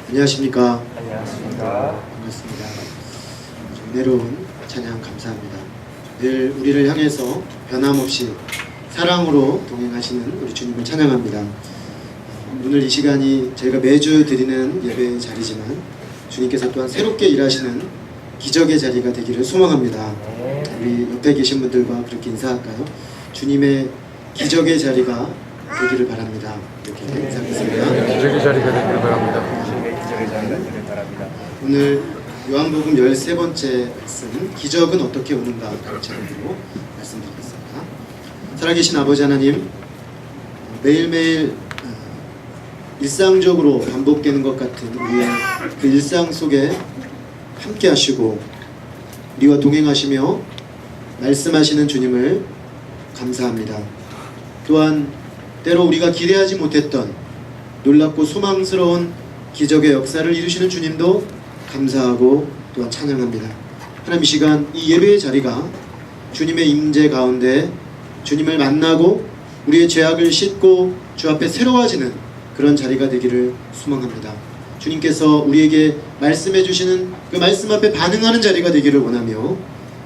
안녕하십니까. 안녕하십니까. 반갑습니다. 은혜로운 찬양 감사합니다. 늘 우리를 향해서 변함없이 사랑으로 동행하시는 우리 주님을 찬양합니다. 오늘 이 시간이 저희가 매주 드리는 예배의 자리지만 주님께서 또한 새롭게 일하시는 기적의 자리가 되기를 소망합니다. 우리 옆에 계신 분들과 그렇게 인사할까요? 주님의 기적의 자리가 되기를 바랍니다. 이렇게 인사하겠습니다. 기적의 자리가 되기를 바랍니다. 기적의 자리가 되기를 바랍니다. 오늘 요한복음 13번째 말씀, 기적은 어떻게 오는가 제목으로 말씀드리겠습니다. 살아계신 아버지 하나님, 매일매일 일상적으로 반복되는 것 같은 우리의 그 일상 속에 함께 하시고 우리와 동행하시며 말씀하시는 주님을 감사합니다. 또한 때로 우리가 기대하지 못했던 놀랍고 소망스러운 기적의 역사를 이루시는 주님도 감사하고 또한 찬양합니다. 하나님, 이 시간 이 예배의 자리가 주님의 임재 가운데 주님을 만나고 우리의 죄악을 씻고 주 앞에 새로워지는 그런 자리가 되기를 소망합니다. 주님께서 우리에게 말씀해 주시는 그 말씀 앞에 반응하는 자리가 되기를 원하며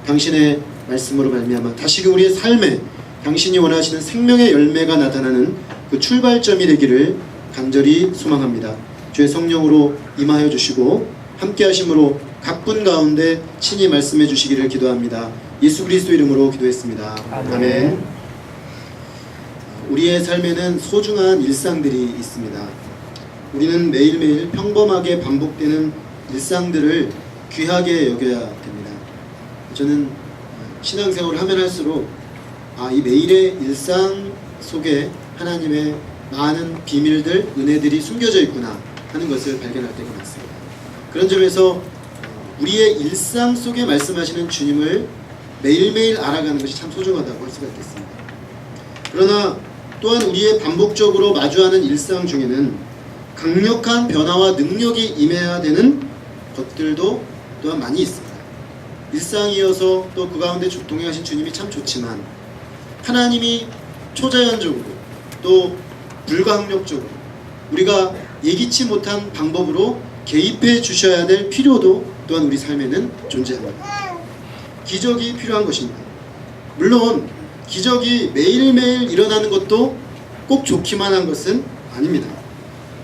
당신의 말씀으로 말미암아 다시금 우리의 삶에 당신이 원하시는 생명의 열매가 나타나는 그 출발점이 되기를 간절히 소망합니다. 주의 성령으로 임하여 주시고 함께 하심으로 각 분 가운데 친히 말씀해 주시기를 기도합니다. 예수 그리스도 이름으로 기도했습니다. 아멘. 우리의 삶에는 소중한 일상들이 있습니다. 우리는 매일매일 평범하게 반복되는 일상들을 귀하게 여겨야 됩니다. 저는 신앙생활을 하면 할수록 이 매일의 일상 속에 하나님의 많은 비밀들, 은혜들이 숨겨져 있구나 하는 것을 발견할 때가 많습니다. 그런 점에서 우리의 일상 속에 말씀하시는 주님을 매일매일 알아가는 것이 참 소중하다고 할 수가 있겠습니다. 그러나 또한 우리의 반복적으로 마주하는 일상 중에는 강력한 변화와 능력이 임해야 되는 것들도 또한 많이 있습니다. 일상이어서 또 그 가운데 동행하신 주님이 참 좋지만 하나님이 초자연적으로 또 불가항력적으로 우리가 예기치 못한 방법으로 개입해 주셔야 될 필요도 또한 우리 삶에는 존재합니다. 기적이 필요한 것입니다. 물론 기적이 매일매일 일어나는 것도 꼭 좋기만 한 것은 아닙니다.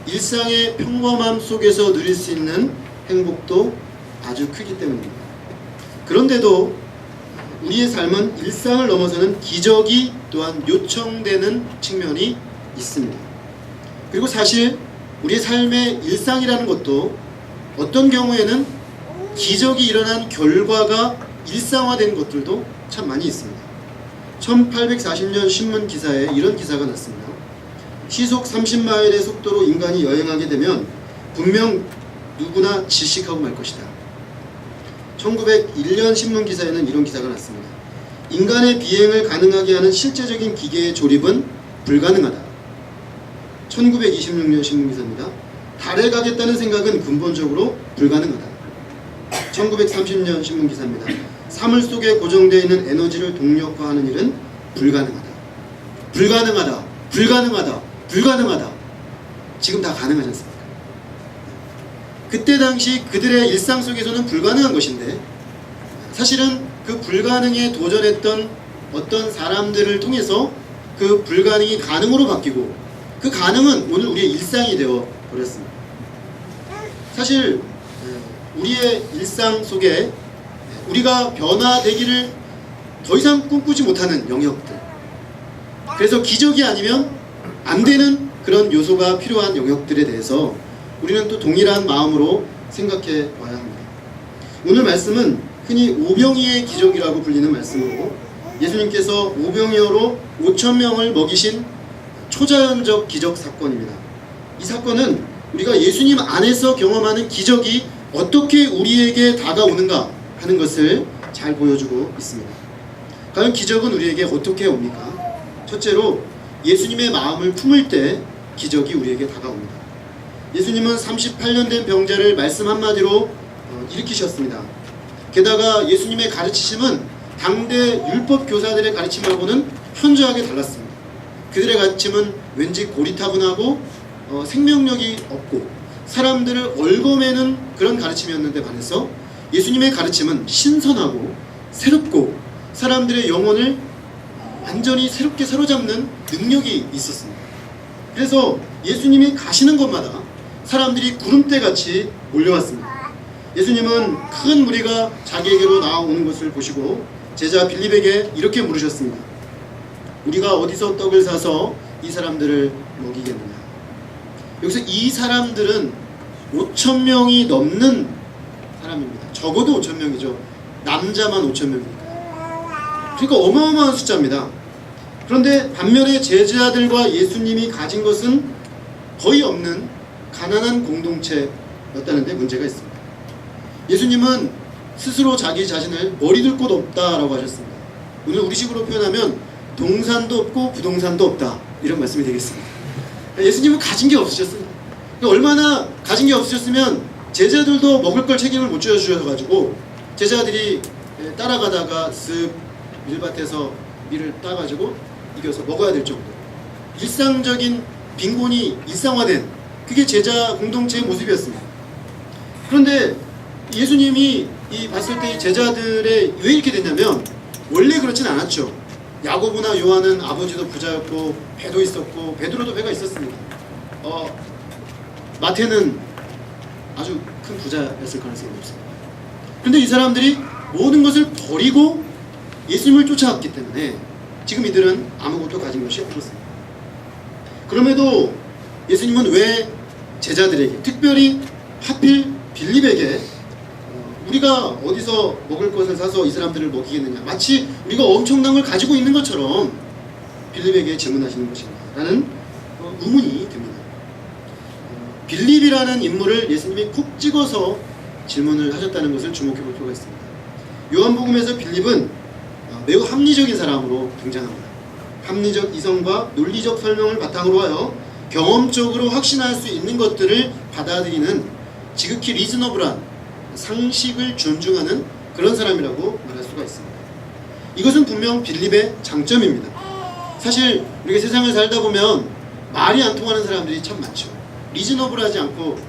일상의 평범함 속에서 누릴 수 있는 행복도 아주 크기 때문입니다. 그런데도 우리의 삶은 일상을 넘어서는 기적이 또한 요청되는 측면이 있습니다. 그리고 사실 우리의 삶의 일상이라는 것도 어떤 경우에는 기적이 일어난 결과가 일상화된 것들도 참 많이 있습니다. 1840년 신문 기사에 이런 기사가 났습니다. 시속 30마일의 속도로 인간이 여행하게 되면 분명 누구나 질식하고 말 것이다. 1901년 신문 기사에는 이런 기사가 났습니다. 인간의 비행을 가능하게 하는 실제적인 기계의 조립은 불가능하다. 1926년 신문 기사입니다. 달에 가겠다는 생각은 근본적으로 불가능하다. 1930년 신문 기사입니다. 사물 속에 고정되어 있는 에너지를 동력화하는 일은 불가능하다. 불가능하다. 불가능하다. 불가능하다. 지금 다 가능하지 않습니까? 그때 당시 그들의 일상 속에서는 불가능한 것인데 사실은 그 불가능에 도전했던 어떤 사람들을 통해서 그 불가능이 가능으로 바뀌고 그 가능은 오늘 우리의 일상이 되어 버렸습니다. 사실 우리의 일상 속에 우리가 변화되기를 더 이상 꿈꾸지 못하는 영역들, 그래서 기적이 아니면 안 되는 그런 요소가 필요한 영역들에 대해서 우리는 또 동일한 마음으로 생각해 봐야 합니다. 오늘 말씀은 흔히 오병이의 기적이라고 불리는 말씀으로 예수님께서 오병이어로 5,000명을 먹이신 초자연적 기적 사건입니다. 이 사건은 우리가 예수님 안에서 경험하는 기적이 어떻게 우리에게 다가오는가 하는 것을 잘 보여주고 있습니다. 과연 기적은 우리에게 어떻게 옵니까? 첫째로 예수님의 마음을 품을 때 기적이 우리에게 다가옵니다. 예수님은 38년 된 병자를 말씀 한마디로 일으키셨습니다. 게다가 예수님의 가르치심은 당대 율법 교사들의 가르침하고는 현저하게 달랐습니다. 그들의 가르침은 왠지 고리타분하고 생명력이 없고 사람들을 얽어매는 그런 가르침이었는데 반해서 예수님의 가르침은 신선하고 새롭고 사람들의 영혼을 완전히 새롭게 사로잡는 능력이 있었습니다. 그래서 예수님이 가시는 곳마다 사람들이 구름대같이 몰려왔습니다. 예수님은 큰 무리가 자기에게로 나아오는 것을 보시고 제자 빌립에게 이렇게 물으셨습니다. 우리가 어디서 떡을 사서 이 사람들을 먹이겠느냐. 여기서 이 사람들은 5,000명이 넘는 사람입니다. 적어도 5,000명이죠. 남자만 5,000명이니까. 그러니까 어마어마한 숫자입니다. 그런데 반면에 제자들과 예수님이 가진 것은 거의 없는 가난한 공동체였다는 데 문제가 있습니다. 예수님은 스스로 자기 자신을 머리 둘 곳 없다라고 하셨습니다. 오늘 우리식으로 표현하면 동산도 없고 부동산도 없다, 이런 말씀이 되겠습니다. 예수님은 가진 게 없으셨습니다. 얼마나 가진 게 없으셨으면 제자들도 먹을 걸 책임을 못 져주셔가지고 제자들이 따라가다가 쓱 밀밭에서 밀을 따가지고 이겨서 먹어야 될 정도, 일상적인 빈곤이 일상화된 그게 제자 공동체의 모습이었습니다. 그런데 예수님이 봤을 때 이 제자들의 왜 이렇게 됐냐면 원래 그렇진 않았죠. 야고보나 요한은 아버지도 부자였고 배도 있었고 베드로도 배가 있었습니다. 마태는 아주 큰 부자였을 가능성이 높습니다. 그런데 이 사람들이 모든 것을 버리고 예수님을 쫓아왔기 때문에 지금 이들은 아무것도 가진 것이 없었습니다. 그럼에도 예수님은 왜 제자들에게, 특별히 하필 빌립에게 우리가 어디서 먹을 것을 사서 이 사람들을 먹이겠느냐, 마치 우리가 엄청난 걸 가지고 있는 것처럼 빌립에게 질문하시는 것인가 라는 의문이 듭니다. 빌립이라는 인물을 예수님이 콕 찍어서 질문을 하셨다는 것을 주목해 볼 필요가 있습니다. 요한복음에서 빌립은 매우 합리적인 사람으로 등장합니다. 합리적 이성과 논리적 설명을 바탕으로 하여 경험적으로 확신할 수 있는 것들을 받아들이는 지극히 리즈너블한 상식을 존중하는 그런 사람이라고 말할 수가 있습니다. 이것은 분명 빌립의 장점입니다. 사실 우리가 세상을 살다 보면 말이 안 통하는 사람들이 참 많죠. 리즈너블하지 않고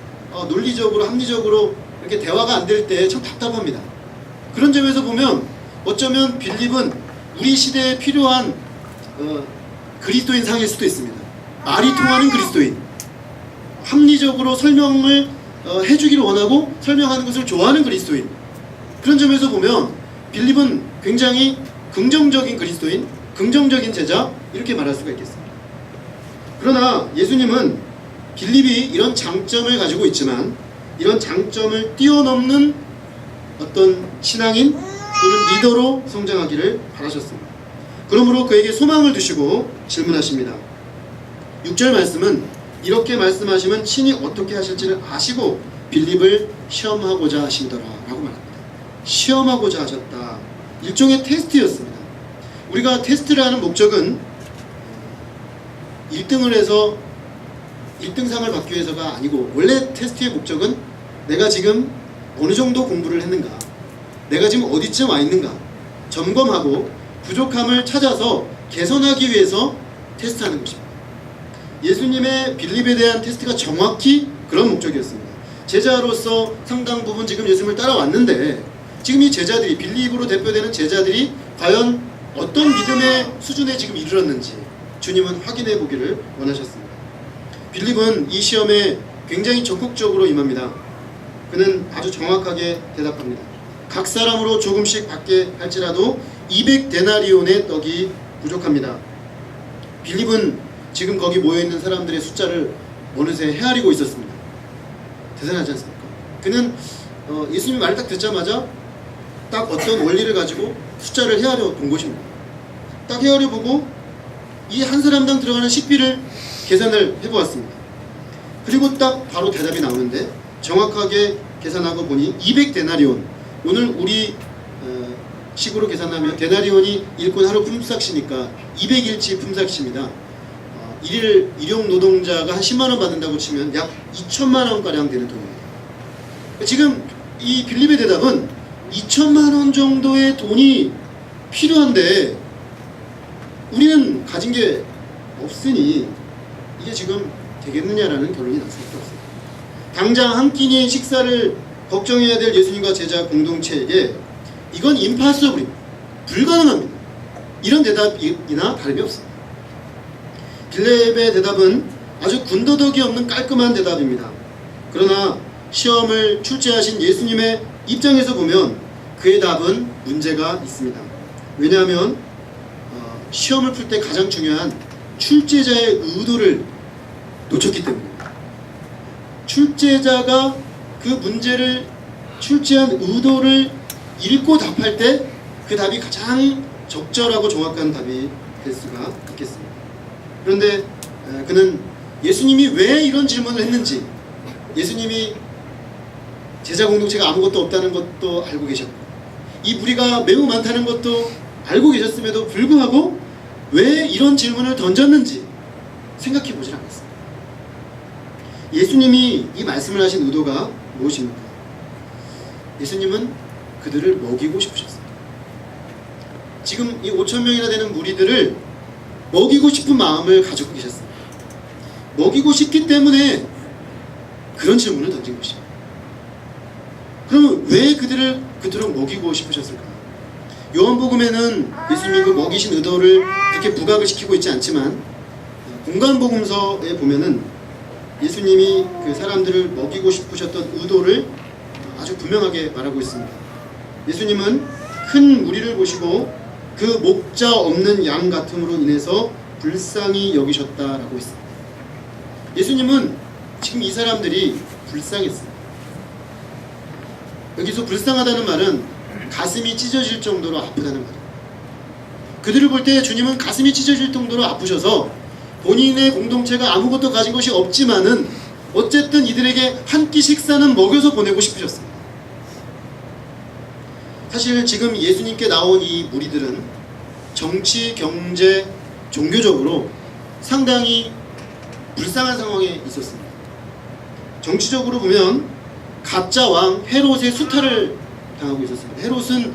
논리적으로 합리적으로 이렇게 대화가 안 될 때 참 답답합니다. 그런 점에서 보면 어쩌면 빌립은 우리 시대에 필요한 그리스도인 상일 수도 있습니다. 말이 통하는 그리스도인, 합리적으로 설명을 해주기를 원하고 설명하는 것을 좋아하는 그리스도인, 그런 점에서 보면 빌립은 굉장히 긍정적인 그리스도인, 긍정적인 제자, 이렇게 말할 수가 있겠습니다. 그러나 예수님은 빌립이 이런 장점을 가지고 있지만 이런 장점을 뛰어넘는 어떤 신앙인 또는 리더로 성장하기를 바라셨습니다. 그러므로 그에게 소망을 두시고 질문하십니다. 6절 말씀은 이렇게 말씀하시면 친히 어떻게 하실지를 아시고 빌립을 시험하고자 하시더라 라고 말합니다. 시험하고자 하셨다. 일종의 테스트였습니다. 우리가 테스트를 하는 목적은 1등을 해서 1등상을 받기 위해서가 아니고, 원래 테스트의 목적은 내가 지금 어느 정도 공부를 했는가, 내가 지금 어디쯤 와 있는가 점검하고 부족함을 찾아서 개선하기 위해서 테스트하는 것입니다. 예수님의 빌립에 대한 테스트가 정확히 그런 목적이었습니다. 제자로서 상당 부분 지금 예수님을 따라왔는데 지금 이 제자들이, 빌립으로 대표되는 제자들이 과연 어떤 믿음의 수준에 지금 이르렀는지 주님은 확인해 보기를 원하셨습니다. 빌립은 이 시험에 굉장히 적극적으로 임합니다. 그는 아주 정확하게 대답합니다. 각 사람으로 조금씩 받게 할지라도 200데나리온의 떡이 부족합니다. 빌립은 지금 거기 모여있는 사람들의 숫자를 어느새 헤아리고 있었습니다. 대단하지 않습니까? 그는 예수님의 말을 딱 듣자마자 딱 어떤 원리를 가지고 숫자를 헤아려 본 것입니다. 딱 헤아려 보고 이 한 사람당 들어가는 식비를 계산을 해보았습니다. 그리고 딱 바로 대답이 나오는데 정확하게 계산하고 보니 200데나리온, 오늘 우리 식으로 계산하면 데나리온이 일꾼 하루 품삯이니까 200일치 품삯입니다. 일일 일용 노동자가 한 10만원 받는다고 치면 약 2천만원가량 되는 돈입니다. 지금 이 빌립의 대답은 2천만원 정도의 돈이 필요한데 우리는 가진 게 없으니 이게 지금 되겠느냐라는 결론이 날 수밖에 없습니다. 당장 한 끼니의 식사를 걱정해야 될 예수님과 제자 공동체에게 이건 임파서블입니다. 불가능합니다. 이런 대답이나 다름이 없습니다. 빌립의 대답은 아주 군더더기 없는 깔끔한 대답입니다. 그러나 시험을 출제하신 예수님의 입장에서 보면 그의 답은 문제가 있습니다. 왜냐하면 시험을 풀 때 가장 중요한 출제자의 의도를 놓쳤기 때문입니다. 출제자가 그 문제를 출제한 의도를 읽고 답할 때 그 답이 가장 적절하고 정확한 답이 될 수가 있겠습니다. 그런데 그는 예수님이 왜 이런 질문을 했는지, 예수님이 제자 공동체가 아무것도 없다는 것도 알고 계셨고 이 무리가 매우 많다는 것도 알고 계셨음에도 불구하고 왜 이런 질문을 던졌는지 생각해 보질 않았습니다. 예수님이 이 말씀을 하신 의도가 무엇입니까? 예수님은 그들을 먹이고 싶으셨습니다. 지금 이 5,000명이나 되는 무리들을 먹이고 싶은 마음을 가지고 계셨습니다. 먹이고 싶기 때문에 그런 질문을 던진 것입니다. 그럼 왜 그들을 그토록 먹이고 싶으셨을까? 요한복음에는 예수님이 그 먹이신 의도를 그렇게 부각을 시키고 있지 않지만 공간복음서에 보면은 예수님이 그 사람들을 먹이고 싶으셨던 의도를 아주 분명하게 말하고 있습니다. 예수님은 큰 무리를 보시고 그 목자 없는 양 같음으로 인해서 불쌍히 여기셨다라고 했습니다. 예수님은 지금 이 사람들이 불쌍했습니다. 여기서 불쌍하다는 말은 가슴이 찢어질 정도로 아프다는 말입니다. 그들을 볼 때 주님은 가슴이 찢어질 정도로 아프셔서 본인의 공동체가 아무것도 가진 것이 없지만은 어쨌든 이들에게 한 끼 식사는 먹여서 보내고 싶으셨습니다. 사실 지금 예수님께 나온 이 무리들은 정치, 경제, 종교적으로 상당히 불쌍한 상황에 있었습니다. 정치적으로 보면 가짜 왕 헤롯의 수탈을 당하고 있었습니다. 헤롯은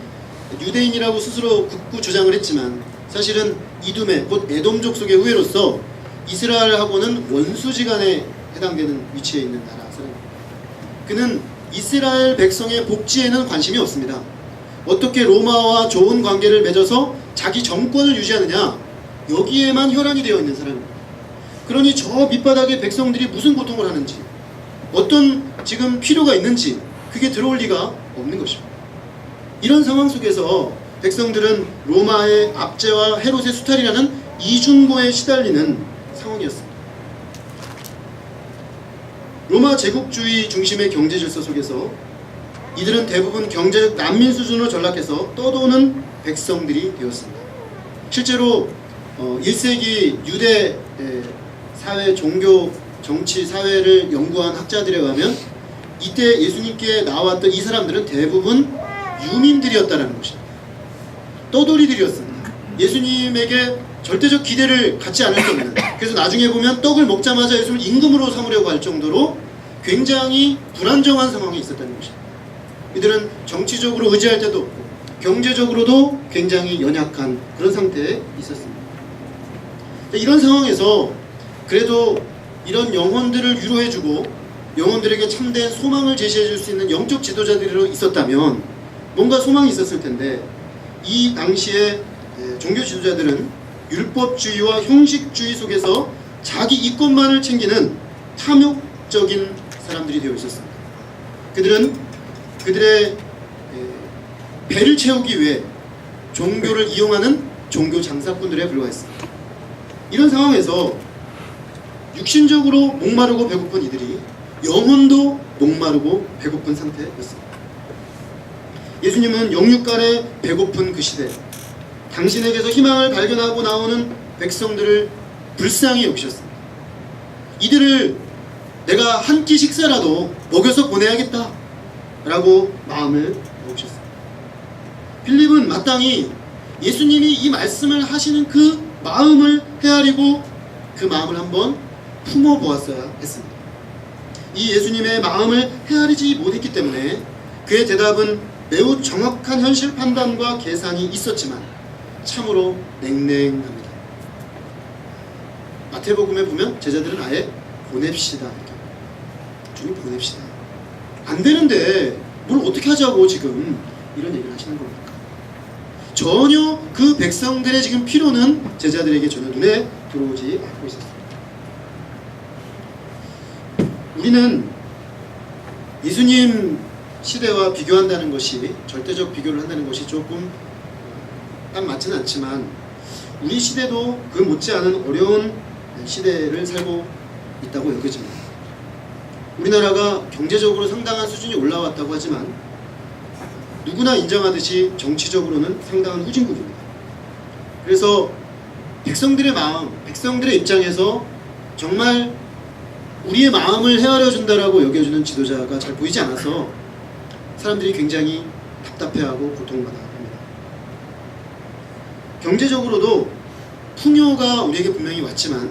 유대인이라고 스스로 굳고 주장을 했지만 사실은 이두메, 곧 에돔 족속의 후예로서 이스라엘하고는 원수지간에 해당되는 위치에 있는 나라 사람입니다. 그는 이스라엘 백성의 복지에는 관심이 없습니다. 어떻게 로마와 좋은 관계를 맺어서 자기 정권을 유지하느냐, 여기에만 혈안이 되어 있는 사람입니다. 그러니 저 밑바닥의 백성들이 무슨 고통을 하는지, 어떤 지금 필요가 있는지 그게 들어올 리가 없는 것입니다. 이런 상황 속에서 백성들은 로마의 압제와 헤롯의 수탈이라는 이중고에 시달리는 상황이었습니다. 로마 제국주의 중심의 경제 질서 속에서 이들은 대부분 경제적 난민 수준으로 전락해서 떠도는 백성들이 되었습니다. 실제로 1세기 유대 사회, 종교, 정치, 사회를 연구한 학자들에 의하면 이때 예수님께 나왔던 이 사람들은 대부분 유민들이었다는 것입니다. 떠돌이들이었습니다. 예수님에게 절대적 기대를 갖지 않을 수 없는, 그래서 나중에 보면 떡을 먹자마자 예수님을 임금으로 삼으려고 할 정도로 굉장히 불안정한 상황이 있었다는 것입니다. 이들은 정치적으로 의지할 데도 없고 경제적으로도 굉장히 연약한 그런 상태에 있었습니다. 이런 상황에서 그래도 이런 영혼들을 위로해주고 영혼들에게 참된 소망을 제시해줄 수 있는 영적 지도자들이 있었다면 뭔가 소망이 있었을 텐데, 이 당시에 종교 지도자들은 율법주의와 형식주의 속에서 자기 이권만을 챙기는 탐욕적인 사람들이 되어 있었습니다. 그들은 그들의 배를 채우기 위해 종교를 이용하는 종교 장사꾼들에 불과했습니다. 이런 상황에서 육신적으로 목마르고 배고픈 이들이 영혼도 목마르고 배고픈 상태였습니다. 예수님은 영육간에 배고픈 그 시대, 당신에게서 희망을 발견하고 나오는 백성들을 불쌍히 여기셨습니다. 이들을 내가 한 끼 식사라도 먹여서 보내야겠다 라고 마음을 먹으셨습니다. 빌립은 마땅히 예수님이 이 말씀을 하시는 그 마음을 헤아리고 그 마음을 한번 품어보았어야 했습니다. 이 예수님의 마음을 헤아리지 못했기 때문에 그의 대답은 매우 정확한 현실 판단과 계산이 있었지만 참으로 냉랭합니다. 마태복음에 보면 제자들은 아예 보냅시다. 좀 보냅시다. 안 되는데 뭘 어떻게 하자고 지금 이런 얘기를 하시는 겁니까? 전혀 그 백성들의 지금 피로는 제자들에게 전혀 눈에 들어오지 않고 있었습니다. 우리는 예수님 시대와 비교한다는 것이, 절대적 비교를 한다는 것이 조금 딱 맞지는 않지만 우리 시대도 그 못지않은 어려운 시대를 살고 있다고 여겨집니다. 우리나라가 경제적으로 상당한 수준이 올라왔다고 하지만 누구나 인정하듯이 정치적으로는 상당한 후진국입니다. 그래서 백성들의 마음, 백성들의 입장에서 정말 우리의 마음을 헤아려 준다라고 여겨주는 지도자가 잘 보이지 않아서 사람들이 굉장히 답답해하고 고통받아 합니다. 경제적으로도 풍요가 우리에게 분명히 왔지만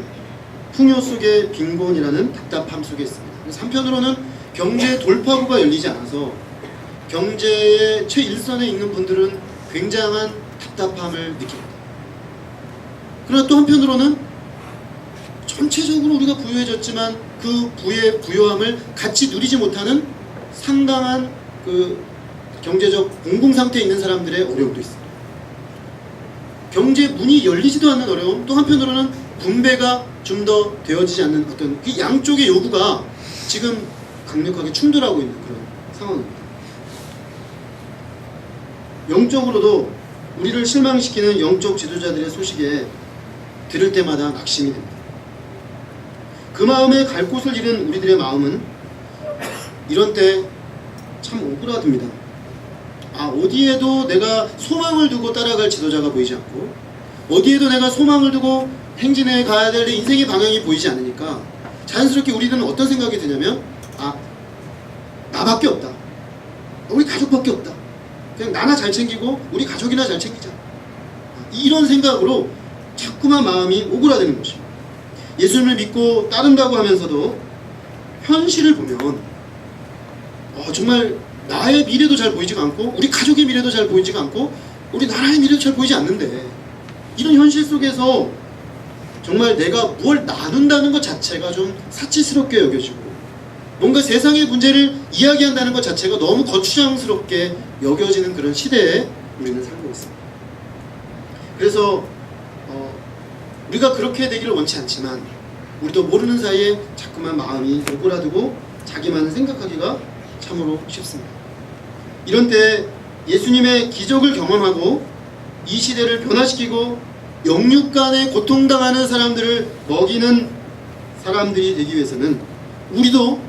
풍요 속에 빈곤이라는 답답함 속에 있습니다. 그래서 한편으로는 경제 돌파구가 열리지 않아서 경제의 최일선에 있는 분들은 굉장한 답답함을 느낍니다. 그러나 또 한편으로는 전체적으로 우리가 부유해졌지만 그 부의 부요함을 같이 누리지 못하는 상당한 그 경제적 공공 상태에 있는 사람들의 어려움도 있습니다. 경제 문이 열리지도 않는 어려움, 또 한편으로는 분배가 좀 더 되어지지 않는 어떤 그 양쪽의 요구가 지금 강력하게 충돌하고 있는 그런 상황입니다. 영적으로도 우리를 실망시키는 영적 지도자들의 소식에 들을 때마다 낙심이 됩니다. 그 마음에 갈 곳을 잃은 우리들의 마음은 이런 때 참 오그라듭니다. 어디에도 내가 소망을 두고 따라갈 지도자가 보이지 않고, 어디에도 내가 소망을 두고 행진해 가야 될 내 인생의 방향이 보이지 않으니까 자연스럽게 우리는 어떤 생각이 드냐면 나밖에 없다, 우리 가족밖에 없다, 그냥 나나 잘 챙기고 우리 가족이나 잘 챙기자, 이런 생각으로 자꾸만 마음이 오그라드는 것입니다. 예수님을 믿고 따른다고 하면서도 현실을 보면 정말 나의 미래도 잘 보이지가 않고 우리 가족의 미래도 잘 보이지가 않고 우리 나라의 미래도 잘 보이지 않는데, 이런 현실 속에서 정말 내가 뭘 나눈다는 것 자체가 좀 사치스럽게 여겨지고, 뭔가 세상의 문제를 이야기한다는 것 자체가 너무 거추장스럽게 여겨지는 그런 시대에 우리는 살고 있습니다. 그래서 우리가 그렇게 되기를 원치 않지만 우리도 모르는 사이에 자꾸만 마음이 오그라들고 자기만을 생각하기가 참으로 쉽습니다. 이런 때 예수님의 기적을 경험하고 이 시대를 변화시키고 영육간에 고통당하는 사람들을 먹이는 사람들이 되기 위해서는 우리도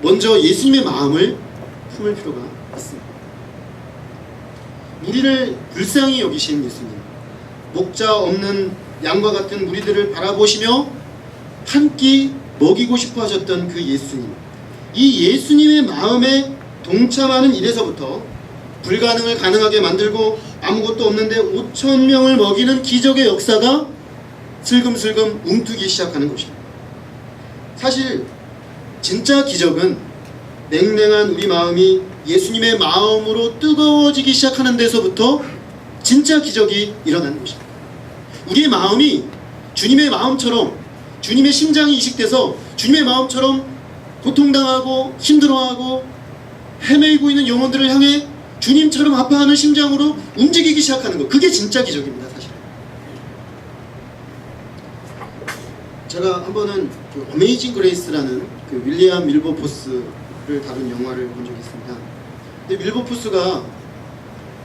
먼저 예수님의 마음을 품을 필요가 있습니다. 우리를 불쌍히 여기신 예수님, 목자 없는 양과 같은 무리들을 바라보시며 한 끼 먹이고 싶어 하셨던 그 예수님, 이 예수님의 마음에 동참하는 일에서부터 불가능을 가능하게 만들고 아무것도 없는데 5,000명을 먹이는 기적의 역사가 슬금슬금 움트기 시작하는 것입니다. 사실 진짜 기적은 냉랭한 우리 마음이 예수님의 마음으로 뜨거워지기 시작하는 데서부터 진짜 기적이 일어나는 것입니다. 우리의 마음이 주님의 마음처럼, 주님의 심장이 이식돼서 주님의 마음처럼 고통당하고 힘들어하고 헤매고 있는 영혼들을 향해 주님처럼 아파하는 심장으로 움직이기 시작하는 것, 그게 진짜 기적입니다. 사실 제가 한 번은 그 어메이징 그레이스라는 그 윌리엄 밀버포스를 다룬 영화를 본 적이 있습니다. 근데 밀버포스가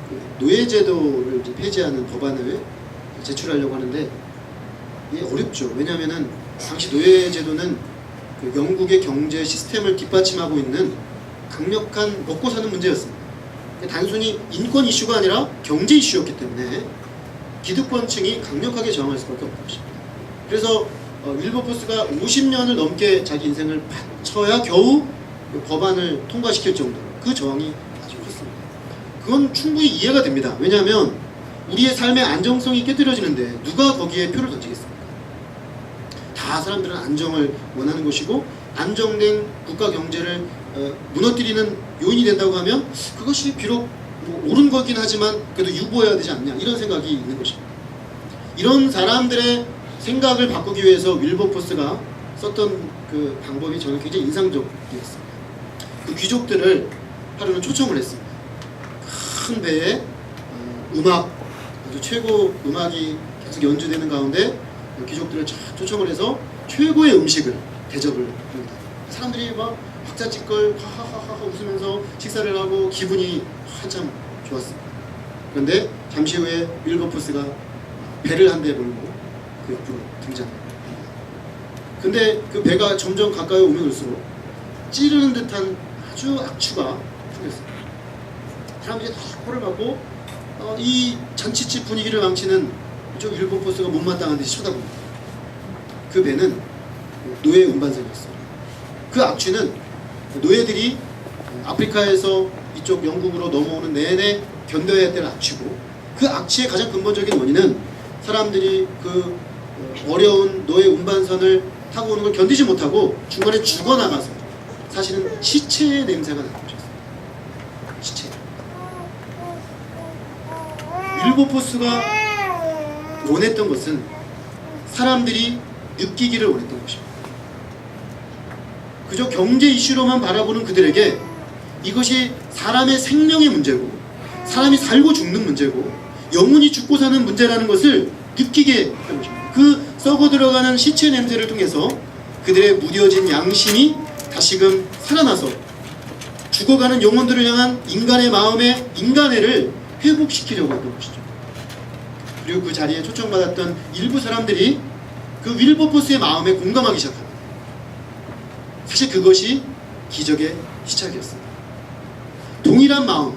그 노예제도를 이제 폐지하는 법안을 제출하려고 하는데 이게 어렵죠. 왜냐하면은 당시 노예제도는 그 영국의 경제 시스템을 뒷받침하고 있는 강력한 먹고 사는 문제였습니다. 단순히 인권 이슈가 아니라 경제 이슈였기 때문에 기득권층이 강력하게 저항할 수밖에 없는 것입니다. 그래서 윌버포스가 50년을 넘게 자기 인생을 바쳐야 겨우 그 법안을 통과시킬 정도로 그 저항이 아주 컸습니다. 그건 충분히 이해가 됩니다. 왜냐하면 우리의 삶의 안정성이 깨뜨려지는데 누가 거기에 표를 던지겠습니까? 다 사람들은 안정을 원하는 것이고, 안정된 국가 경제를 무너뜨리는 요인이 된다고 하면 그것이 비록 옳은 거긴 하지만 그래도 유보해야 되지 않냐, 이런 생각이 있는 것입니다. 이런 사람들의 생각을 바꾸기 위해서 윌버포스가 썼던 그 방법이 저는 굉장히 인상적이었습니다. 그 귀족들을 하루는 초청을 했습니다. 큰 배에 음악, 아주 최고 음악이 계속 연주되는 가운데 귀족들을 초청을 해서 최고의 음식을 대접을 합니다. 사람들이 막 박자짓걸 하하하하 웃으면서 식사를 하고 기분이 한참 좋았습니다. 그런데 잠시 후에 윌버포스가 배를 한 대 몰고 그 옆으로 등장합니다. 근데 그 배가 점점 가까이 오면 올수록 찌르는 듯한 아주 악취가 풍겼습니다. 사람들이 다 코를 막고 이 잔치집 분위기를 망치는 저 윌버포스가 못마땅한 듯이 쳐다봅니다. 그 배는 노예 운반선이었어요. 그 악취는 노예들이 아프리카에서 이쪽 영국으로 넘어오는 내내 견뎌야 될 악취고, 그 악취의 가장 근본적인 원인은 사람들이 그 어려운 노예 운반선을 타고 오는 걸 견디지 못하고 중간에 죽어나가서 사실은 시체의 냄새가 나는 것이었어요. 시체. 윌버포스가 원했던 것은 사람들이 느끼기를 원했던 것입니다. 그저 경제 이슈로만 바라보는 그들에게 이것이 사람의 생명의 문제고, 사람이 살고 죽는 문제고, 영혼이 죽고 사는 문제라는 것을 느끼게 했던 것입니다. 그 썩어 들어가는 시체 냄새를 통해서 그들의 무뎌진 양심이 다시금 살아나서 죽어가는 영혼들을 향한 인간의 마음의 인간애를 회복시키려고 했던 것이죠. 그리고 그 자리에 초청받았던 일부 사람들이 그 윌버포스의 마음에 공감하기 시작합니다. 사실 그것이 기적의 시작이었습니다. 동일한 마음,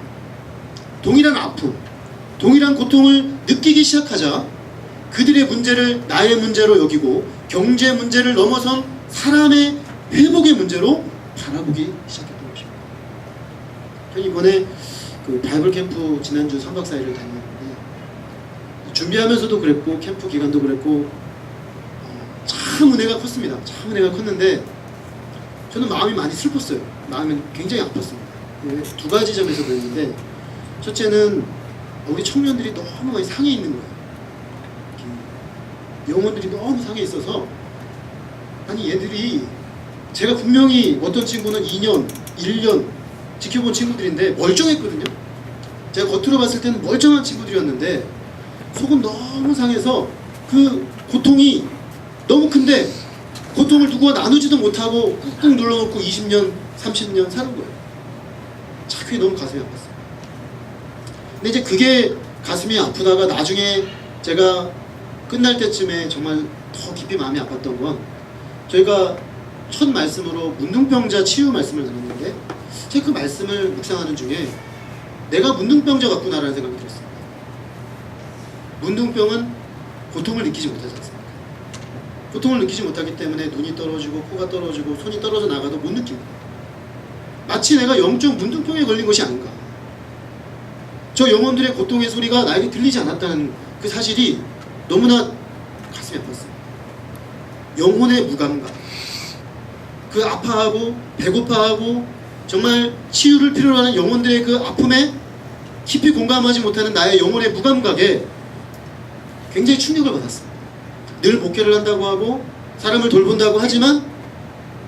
동일한 아픔, 동일한 고통을 느끼기 시작하자 그들의 문제를 나의 문제로 여기고 경제 문제를 넘어선 사람의 회복의 문제로 바라보기 시작했던 것입니다. 저는 이번에 그 바이블 캠프 지난주 3박 4일을 다녔는데 준비하면서도 그랬고 캠프 기간도 그랬고 참 은혜가 컸습니다. 참 은혜가 컸는데 저는 마음이 많이 슬펐어요. 마음이 굉장히 아팠습니다. 두 가지 점에서 그랬는데, 첫째는 우리 청년들이 너무 많이 상해 있는 거예요. 영혼들이 너무 상해 있어서, 아니 얘들이 제가 분명히 어떤 친구는 2년, 1년 지켜본 친구들인데 멀쩡했거든요. 제가 겉으로 봤을 때는 멀쩡한 친구들이었는데 속은 너무 상해서 그 고통이 너무 큰데 고통을 누구와 나누지도 못하고 꾹꾹 눌러놓고 20년, 30년 사는 거예요. 참 그게 너무 가슴이 아팠어요. 근데 이제 그게 가슴이 아프다가 나중에 제가 끝날 때쯤에 정말 더 깊이 마음이 아팠던 건, 저희가 첫 말씀으로 문둥병자 치유 말씀을 나눴는데 제가 그 말씀을 묵상하는 중에 내가 문둥병자 같구나라는 생각이 들었습니다. 문둥병은 고통을 느끼지 못하지 않습니까? 고통을 느끼지 못하기 때문에 눈이 떨어지고 코가 떨어지고 손이 떨어져 나가도 못 느낍니다. 마치 내가 영적 문둥병에 걸린 것이 아닌가. 저 영혼들의 고통의 소리가 나에게 들리지 않았다는 그 사실이 너무나 가슴이 아팠어요. 영혼의 무감각, 그 아파하고 배고파하고 정말 치유를 필요로 하는 영혼들의 그 아픔에 깊이 공감하지 못하는 나의 영혼의 무감각에 굉장히 충격을 받았습니다. 늘 목회를 한다고 하고 사람을 돌본다고 하지만,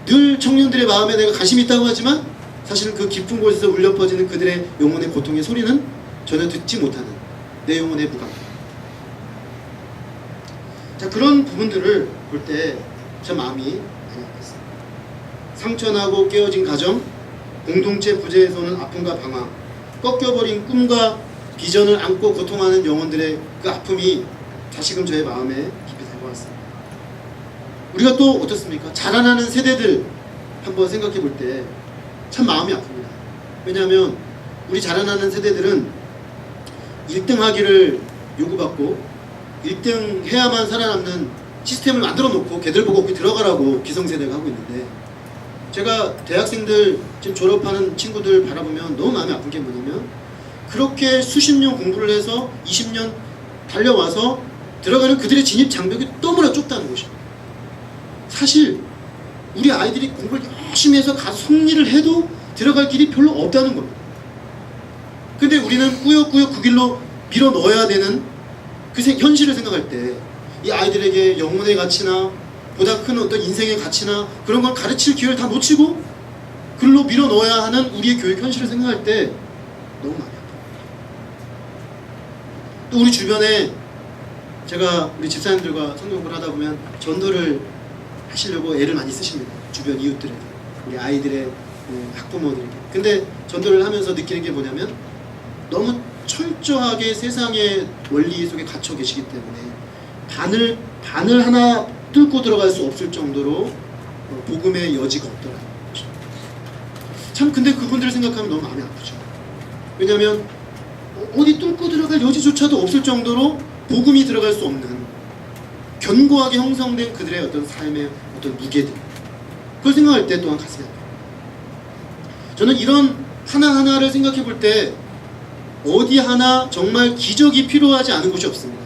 늘 청년들의 마음에 내가 관심이 있다고 하지만 사실은 그 깊은 곳에서 울려 퍼지는 그들의 영혼의 고통의 소리는 전혀 듣지 못하는 내 영혼의 무감각. 자, 그런 부분들을 볼 때 제 마음이 많이 아팠습니다. 상처나고 깨어진 가정, 공동체 부재에서는 아픔과 방황, 꺾여버린 꿈과 비전을 안고 고통하는 영혼들의 그 아픔이 다시금 저의 마음에 깊이 다가왔습니다. 우리가 또 어떻습니까? 자라나는 세대들 한번 생각해 볼 때 참 마음이 아픕니다. 왜냐하면 우리 자라나는 세대들은 1등 하기를 요구받고 1등 해야만 살아남는 시스템을 만들어 놓고 걔들 보고 거기 들어가라고 기성세대가 하고 있는데, 제가 대학생들 지금 졸업하는 친구들 바라보면 너무 마음이 아픈 게 뭐냐면, 그렇게 수십 년 공부를 해서 20년 달려와서 들어가는 그들의 진입 장벽이 너무나 좁다는 것입니다. 사실 우리 아이들이 공부를 열심히 해서 가서 승리를 해도 들어갈 길이 별로 없다는 겁니다. 근데 우리는 꾸역꾸역 그 길로 밀어 넣어야 되는 그 현실을 생각할 때 이 아이들에게 영혼의 가치나 보다 큰 어떤 인생의 가치나 그런 걸 가르칠 기회를 다 놓치고 글로 밀어 넣어야 하는 우리의 교육 현실을 생각할 때 너무 많이 아파요. 또 우리 주변에 제가 우리 집사님들과 성경을 하다 보면 전도를 하시려고 애를 많이 쓰십니다. 주변 이웃들에게, 우리 아이들의 학부모들에게. 근데 전도를 하면서 느끼는 게 뭐냐면 너무 철저하게 세상의 원리 속에 갇혀 계시기 때문에 반을 하나 뚫고 들어갈 수 없을 정도로 복음의 여지가 없더라고요. 참 근데 그분들을 생각하면 너무 마음이 아프죠. 왜냐하면 어디 뚫고 들어갈 여지조차도 없을 정도로 복음이 들어갈 수 없는 견고하게 형성된 그들의 어떤 삶의 어떤 무게들, 그걸 생각할 때 또한 가슴이 아파요. 저는 이런 하나하나를 생각해 볼 때 어디 하나 정말 기적이 필요하지 않은 곳이 없습니다.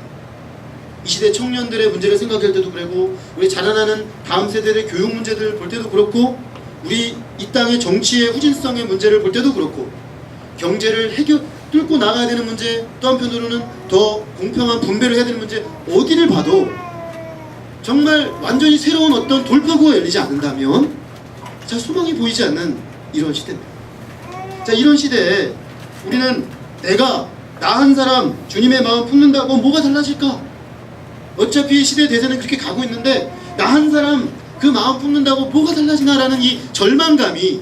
이 시대 청년들의 문제를 생각할 때도 그렇고, 우리 자라나는 다음 세대의 교육 문제들을 볼 때도 그렇고, 우리 이 땅의 정치의 후진성의 문제를 볼 때도 그렇고, 경제를 뚫고 나가야 되는 문제, 또 한편으로는 더 공평한 분배를 해야 되는 문제, 어디를 봐도 정말 완전히 새로운 어떤 돌파구가 열리지 않는다면 자, 소망이 보이지 않는 이런 시대입니다. 자, 이런 시대에 우리는 나 한 사람 주님의 마음 품는다고 뭐가 달라질까? 어차피 시대 대세는 그렇게 가고 있는데 나 한 사람 그 마음 품는다고 뭐가 달라지나라는 이 절망감이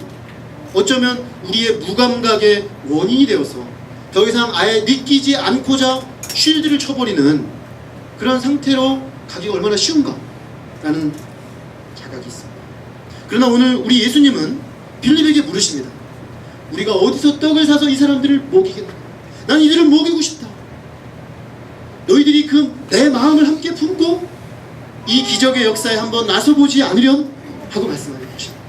어쩌면 우리의 무감각의 원인이 되어서 더 이상 아예 느끼지 않고자 쉴드를 쳐버리는 그런 상태로 가기가 얼마나 쉬운가 라는 자각이 있습니다. 그러나 오늘 우리 예수님은 빌립에게 물으십니다. 우리가 어디서 떡을 사서 이 사람들을 먹이겠나? 난 이들을 먹이고 싶다. 너희들이 그 내 마음을 함께 품고 이 기적의 역사에 한번 나서보지 않으련? 하고 말씀하는 것입니다.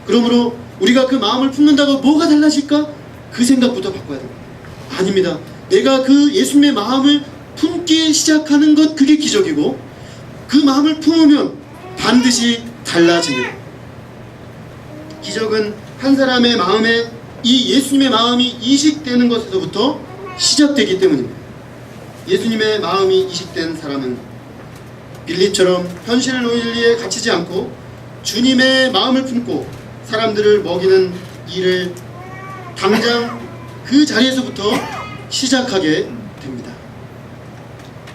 그러므로 우리가 그 마음을 품는다고 뭐가 달라질까? 그 생각부터 바꿔야 됩니다. 아닙니다. 내가 그 예수님의 마음을 품기 시작하는 것, 그게 기적이고 그 마음을 품으면 반드시 달라집니다. 기적은 한 사람의 마음에 이 예수님의 마음이 이식되는 것에서부터 시작되기 때문입니다. 예수님의 마음이 이식된 사람은 빌립처럼 현실 논리에 갇히지 않고 주님의 마음을 품고 사람들을 먹이는 일을 당장 그 자리에서부터 시작하게 됩니다.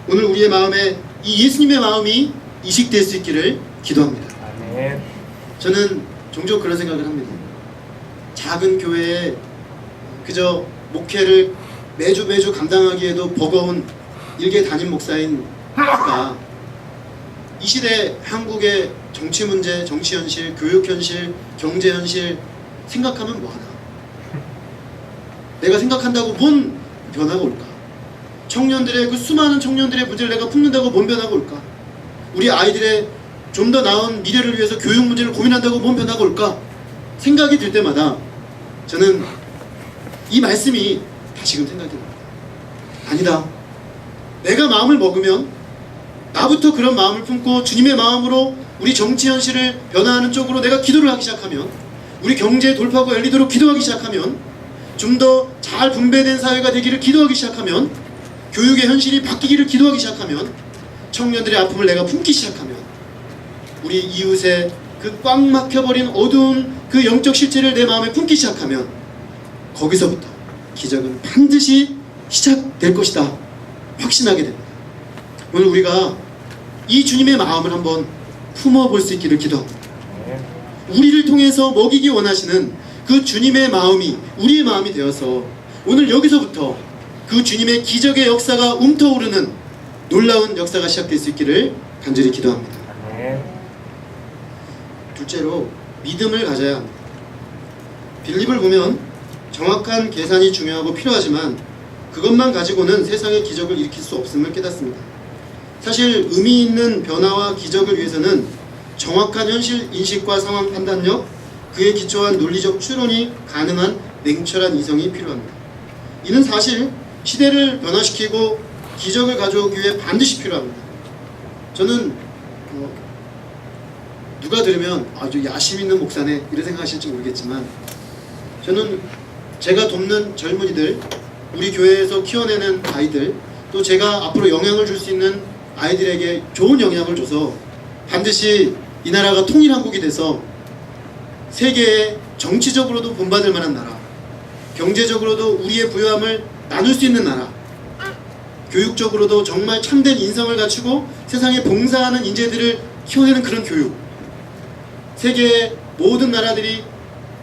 오늘 우리의 마음에 이 예수님의 마음이 이식될 수 있기를 기도합니다. 아멘. 저는 종종 그런 생각을 합니다. 작은 교회에 그저 목회를 매주 감당하기에도 버거운 일개 담임 목사인 제가 이 시대 한국의 정치 문제, 정치 현실, 교육 현실, 경제 현실 생각하면 뭐하나? 내가 생각한다고 뭔 변화가 올까? 청년들의 그 수많은 청년들의 문제를 내가 품는다고 뭔 변화가 올까? 우리 아이들의 좀 더 나은 미래를 위해서 교육 문제를 고민한다고 뭔 변화가 올까? 생각이 들 때마다 저는 이 말씀이 다시금 생각이 납니다. 아니다. 내가 마음을 먹으면 나부터 그런 마음을 품고 주님의 마음으로 우리 정치 현실을 변화하는 쪽으로 내가 기도를 하기 시작하면, 우리 경제의 돌파구가 열리도록 기도하기 시작하면, 좀 더 잘 분배된 사회가 되기를 기도하기 시작하면, 교육의 현실이 바뀌기를 기도하기 시작하면, 청년들의 아픔을 내가 품기 시작하면, 우리 이웃의 그 꽉 막혀버린 어두운 그 영적 실체를 내 마음에 품기 시작하면 거기서부터 기적은 반드시 시작될 것이다 확신하게 됩니다. 오늘 우리가 이 주님의 마음을 한번 품어볼 수 있기를 기도합니다. 우리를 통해서 먹이기 원하시는 그 주님의 마음이 우리의 마음이 되어서 오늘 여기서부터 그 주님의 기적의 역사가 움터오르는 놀라운 역사가 시작될 수 있기를 간절히 기도합니다. 둘째로 믿음을 가져야 합니다. 빌립을 보면 정확한 계산이 중요하고 필요하지만 그것만 가지고는 세상의 기적을 일으킬 수 없음을 깨닫습니다. 사실 의미 있는 변화와 기적을 위해서는 정확한 현실 인식과 상황 판단력, 그에 기초한 논리적 추론이 가능한 냉철한 이성이 필요합니다. 이는 사실 시대를 변화시키고 기적을 가져오기 위해 반드시 필요합니다. 저는 누가 들으면 아주 야심 있는 목사네 이런 생각하실지 모르겠지만, 저는 제가 돕는 젊은이들, 우리 교회에서 키워내는 아이들, 또 제가 앞으로 영향을 줄 수 있는 아이들에게 좋은 영향을 줘서 반드시 이 나라가 통일한국이 돼서 세계에 정치적으로도 본받을 만한 나라, 경제적으로도 우리의 부유함을 나눌 수 있는 나라, 교육적으로도 정말 참된 인성을 갖추고 세상에 봉사하는 인재들을 키워내는 그런 교육, 세계의 모든 나라들이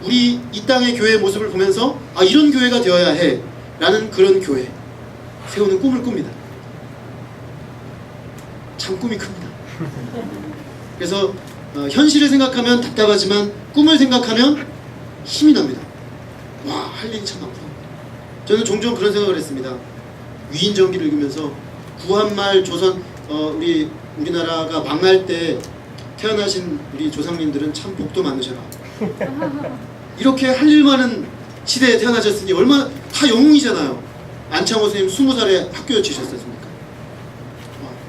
우리 이 땅의 교회의 모습을 보면서 아, 이런 교회가 되어야 해 라는 그런 교회 세우는 꿈을 꿉니다. 참 꿈이 큽니다. 그래서 현실을 생각하면 답답하지만 꿈을 생각하면 힘이 납니다. 와, 할 일이 참 많구나. 저는 종종 그런 생각을 했습니다. 위인전기를 읽으면서 구한말 조선 우리나라가 망할 때 태어나신 우리 조상님들은 참 복도 많으셔라. 이렇게 할 일 많은 시대에 태어나셨으니 얼마나 다 영웅이잖아요. 안창호 선생님 20살에 학교 여치셨습니까?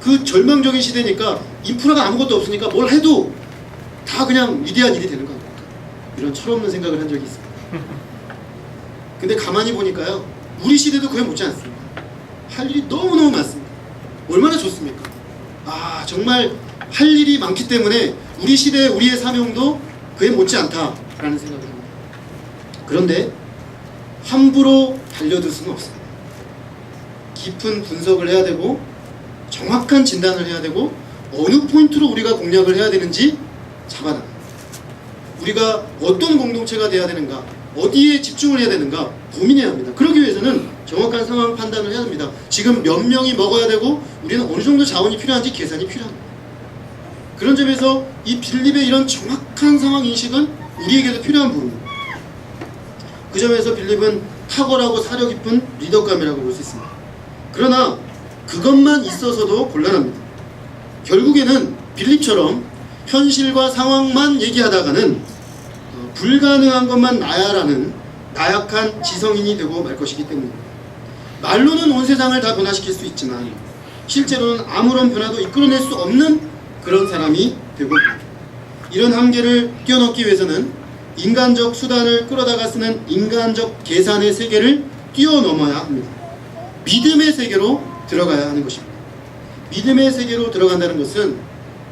그 절망적인 시대니까 인프라가 아무것도 없으니까 뭘 해도 다 그냥 위대한 일이 되는 거 아닙니까? 이런 철없는 생각을 한 적이 있습니다. 근데 가만히 보니까요, 우리 시대도 그에 못지 않습니다. 할 일이 너무너무 많습니다. 얼마나 좋습니까? 아, 정말 할 일이 많기 때문에 우리 시대의 우리의 사명도 그에 못지 않다라는 생각을 합니다. 그런데 함부로 달려들 수는 없습니다. 깊은 분석을 해야 되고 정확한 진단을 해야 되고 어느 포인트로 우리가 공략을 해야 되는지 잡아나가요. 우리가 어떤 공동체가 돼야 되는가, 어디에 집중을 해야 되는가 고민해야 합니다. 그러기 위해서는 정확한 상황 판단을 해야 합니다. 지금 몇 명이 먹어야 되고 우리는 어느 정도 자원이 필요한지 계산이 필요합니다. 그런 점에서 이 빌립의 이런 정확한 상황 인식은 우리에게도 필요한 부분입니다. 그 점에서 빌립은 탁월하고 사려 깊은 리더감이라고 볼 수 있습니다. 그러나 그것만 있어서도 곤란합니다. 결국에는 빌립처럼 현실과 상황만 얘기하다가는 불가능한 것만 나야라는 나약한 지성인이 되고 말 것이기 때문입니다. 말로는 온 세상을 다 변화시킬 수 있지만 실제로는 아무런 변화도 이끌어낼 수 없는 그런 사람이 되고 있습니다. 이런 한계를 뛰어넘기 위해서는 인간적 수단을 끌어다가 쓰는 인간적 계산의 세계를 뛰어넘어야 합니다. 믿음의 세계로 들어가야 하는 것입니다. 믿음의 세계로 들어간다는 것은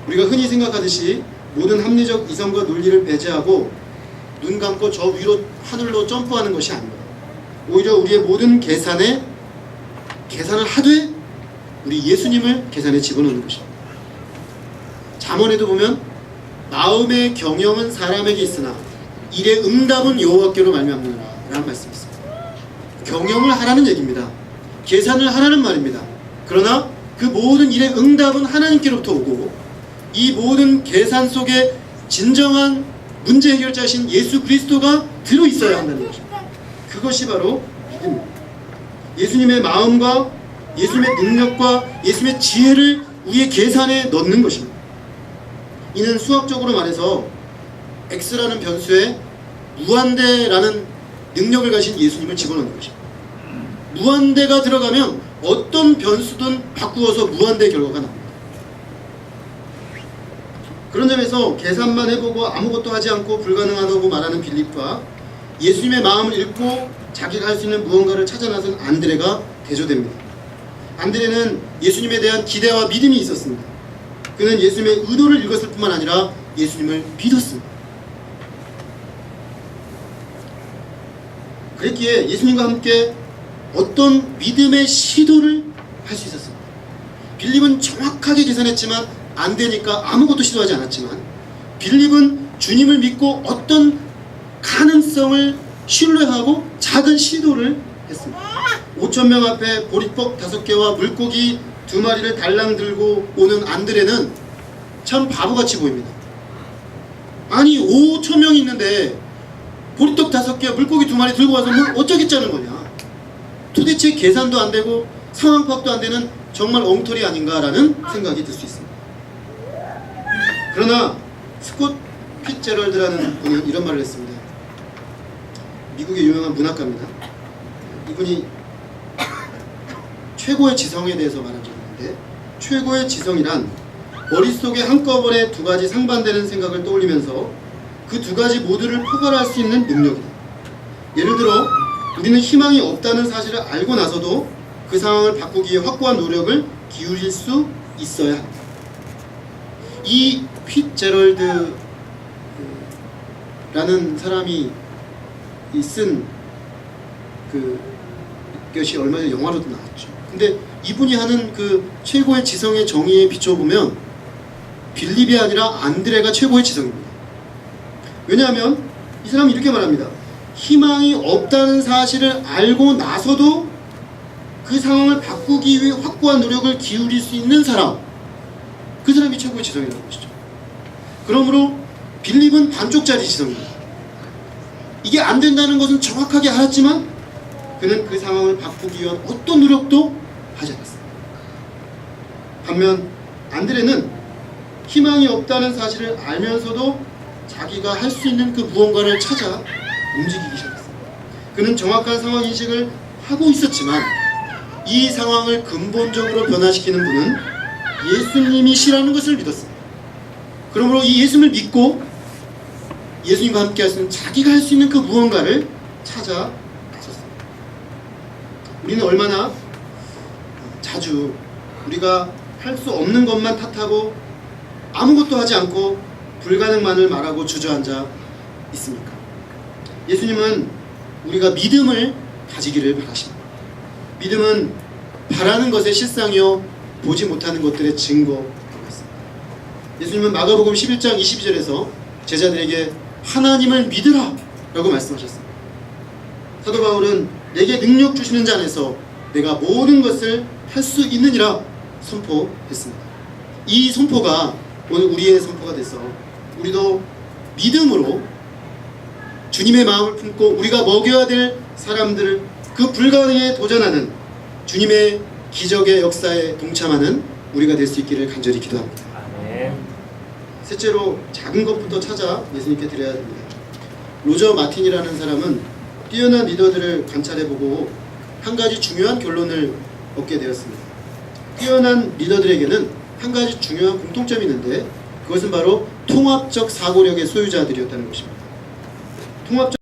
우리가 흔히 생각하듯이 모든 합리적 이성과 논리를 배제하고 눈 감고 저 위로 하늘로 점프하는 것이 아닙니다. 오히려 우리의 모든 계산을 하되 우리 예수님을 계산에 집어넣는 것입니다. 잠언에도 보면 마음의 경영은 사람에게 있으나 일의 응답은 여호와께로 말미암느니라 라는 말씀이 있습니다. 경영을 하라는 얘기입니다. 계산을 하라는 말입니다. 그러나 그 모든 일의 응답은 하나님께로부터 오고 이 모든 계산 속에 진정한 문제 해결자신 예수 그리스도가 들어있어야 한다는 것입니다. 그것이 바로 믿음입니다. 예수님의 마음과 예수님의 능력과 예수님의 지혜를 우리의 계산에 넣는 것입니다. 이는 수학적으로 말해서 X라는 변수에 무한대라는 능력을 가진 예수님을 집어넣는 것입니다. 무한대가 들어가면 어떤 변수든 바꾸어서 무한대 결과가 납니다. 그런 점에서 계산만 해보고 아무것도 하지 않고 불가능하다고 말하는 빌립과 예수님의 마음을 읽고 자기가 할 수 있는 무언가를 찾아 나선 안드레가 대조됩니다. 안드레는 예수님에 대한 기대와 믿음이 있었습니다. 그는 예수님의 의도를 읽었을 뿐만 아니라 예수님을 믿었습니다. 그랬기에 예수님과 함께 어떤 믿음의 시도를 할 수 있었습니다. 빌립은 정확하게 계산했지만 안 되니까 아무것도 시도하지 않았지만 빌립은 주님을 믿고 어떤 가능성을 신뢰하고 작은 시도를 했습니다. 5,000명 앞에 보리떡 5개와 물고기 2마리를 달랑 들고 오는 안드레는 참 바보같이 보입니다. 아니 5,000명이 있는데 보리떡 5개, 물고기 2마리 들고 와서 뭘 어쩌겠자는 거냐. 도대체 계산도 안 되고 상황 파악도 안 되는 정말 엉터리 아닌가라는 생각이 들 수 있습니다. 그러나 스콧 피츠제럴드라는 분은 이런 말을 했습니다. 미국의 유명한 문학가입니다. 이분이 최고의 지성에 대해서 말한 적이 있는데 최고의 지성이란 머릿속에 한꺼번에 2가지 상반되는 생각을 떠올리면서 그 2가지 모두를 포괄할 수 있는 능력이다. 예를 들어 우리는 희망이 없다는 사실을 알고 나서도 그 상황을 바꾸기 위해 확고한 노력을 기울일 수 있어야 합니다. 이 휘제럴드라는 사람이 쓴 것이 얼마 전에 영화로도 나왔죠. 근데 이분이 하는 그 최고의 지성의 정의에 비춰보면 빌립이 아니라 안드레가 최고의 지성입니다. 왜냐하면 이 사람이 이렇게 말합니다. 희망이 없다는 사실을 알고 나서도 그 상황을 바꾸기 위해 확고한 노력을 기울일 수 있는 사람, 그 사람이 최고의 지성이라는 것이죠. 그러므로 빌립은 반쪽짜리 지성입니다. 이게 안 된다는 것은 정확하게 알았지만 그는 그 상황을 바꾸기 위한 어떤 노력도 하지 않았습니다. 반면 안드레는 희망이 없다는 사실을 알면서도 자기가 할 수 있는 그 무언가를 찾아 움직이기 시작했습니다. 그는 정확한 상황 인식을 하고 있었지만 이 상황을 근본적으로 변화시키는 분은 예수님이시라는 것을 믿었습니다. 그러므로 이 예수님을 믿고 예수님과 함께 할 수 있는 자기가 할 수 있는 그 무언가를 찾아 나섰습니다. 우리는 얼마나 자주 우리가 할 수 없는 것만 탓하고 아무것도 하지 않고 불가능만을 말하고 주저앉아 있습니까? 예수님은 우리가 믿음을 가지기를 바라십니다. 믿음은 바라는 것의 실상이요 보지 못하는 것들의 증거라고 했습니다. 예수님은 마가복음 11장 22절에서 제자들에게 하나님을 믿으라 라고 말씀하셨습니다. 사도 바울은 내게 능력 주시는 자 안에서 내가 모든 것을 할 수 있느니라 선포했습니다. 이 선포가 오늘 우리의 선포가 돼서 우리도 믿음으로 주님의 마음을 품고 우리가 먹여야 될 사람들을 그 불가능에 도전하는 주님의 기적의 역사에 동참하는 우리가 될 수 있기를 간절히 기도합니다. 아멘. 셋째로 작은 것부터 찾아 예수님께 드려야 됩니다. 로저 마틴이라는 사람은 뛰어난 리더들을 관찰해보고 한 가지 중요한 결론을 얻게 되었습니다. 뛰어난 리더들에게는 한 가지 중요한 공통점이 있는데 그것은 바로 통합적 사고력의 소유자들이었다는 것입니다. 통합적